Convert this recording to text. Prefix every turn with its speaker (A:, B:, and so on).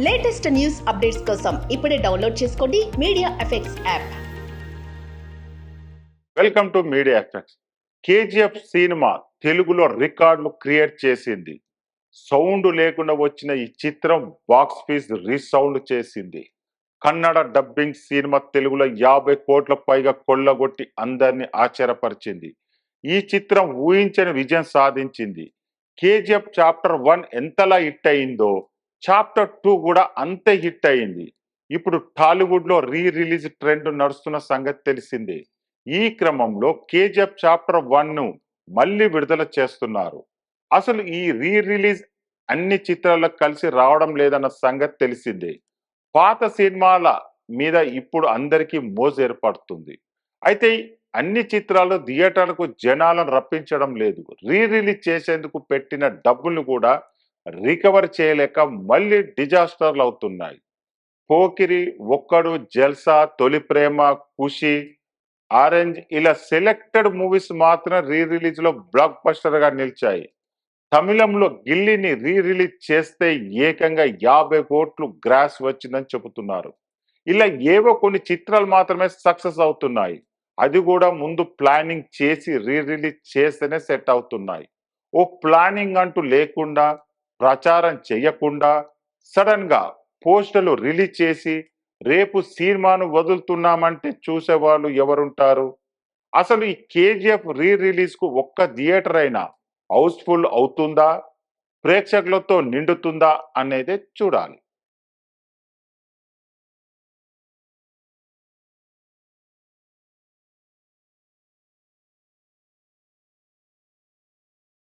A: Latest news updates కోసం ఇప్పుడే download చేసుకోండి media effects app.
B: Welcome to media effects. KGF cinema తెలుగులో రికార్డులు క్రియేట్ చేసింది. సౌండ్ లేకుండా వచ్చిన ఈ చిత్రం బాక్స్ ఆఫీస్ రీసౌండ్ చేసింది. కన్నడ డబ్బింగ్ సినిమా తెలుగులో 50 కోట్ల పైగా కొల్లగొట్టి అందరినీ ఆశ్చర్యపరిచింది. ఈ చిత్రం ఊహించని విజయం సాధించింది. కేజీఎఫ్ చాప్టర్ 1 ఎంతలా హిట్ అయిందో చాప్టర్ 2 కూడా అంతే హిట్ అయింది. ఇప్పుడు టాలీవుడ్ లో రిలీజ్ ట్రెండ్ నడుస్తున్న సంగతి తెలిసిందే. ఈ క్రమంలో కేజీఎఫ్ చాప్టర్ 1 ను మళ్ళీ విడుదల చేస్తున్నారు. అసలు ఈ రిలీజ్ అన్ని చిత్రాలకు కలిసి రావడం లేదన్న సంగతి తెలిసిందే. పాత సినిమాల మీద ఇప్పుడు అందరికీ మోజు ఏర్పడుతుంది. అయితే అన్ని చిత్రాలు థియేటర్లకు జనాలను రప్పించడం లేదు. రిలీజ్ చేసేందుకు పెట్టిన డబ్బులు కూడా రికవర్ చేయలేక మళ్ళీ డిజాస్టర్లు అవుతున్నాయి. పోకిరి, ఒక్కడు, జల్సా, తొలి ప్రేమ, ఖుషి, ఆరెంజ్ ఇలా సెలెక్టెడ్ మూవీస్ మాత్రం రిలీజ్ లో బ్లాక్ బస్టర్ గా నిలిచాయి. తమిళంలో గిల్లిని రిలీజ్ చేస్తే ఏకంగా 50 కోట్లు గ్రాస్ వచ్చిందని చెబుతున్నారు. ఇలా ఏవో కొన్ని చిత్రాలు మాత్రమే సక్సెస్ అవుతున్నాయి. అది కూడా ముందు ప్లానింగ్ చేసి రిలీజ్ చేస్తేనే సెట్ అవుతున్నాయి. ఓ ప్లానింగ్ అంటూ లేకుండా, ప్రచారం చేయకుండా సడన్ గా పోస్టర్లు రిలీజ్ చేసి రేపు సినిమాను వదులుతున్నామంటే చూసేవాళ్ళు ఎవరుంటారు? అసలు ఈ కేజీఎఫ్ రిలీజ్ కు ఒక్క థియేటర్ అయినా హౌస్ఫుల్ అవుతుందా, ప్రేక్షకులతో నిండుతుందా అనేదే చూడాలి.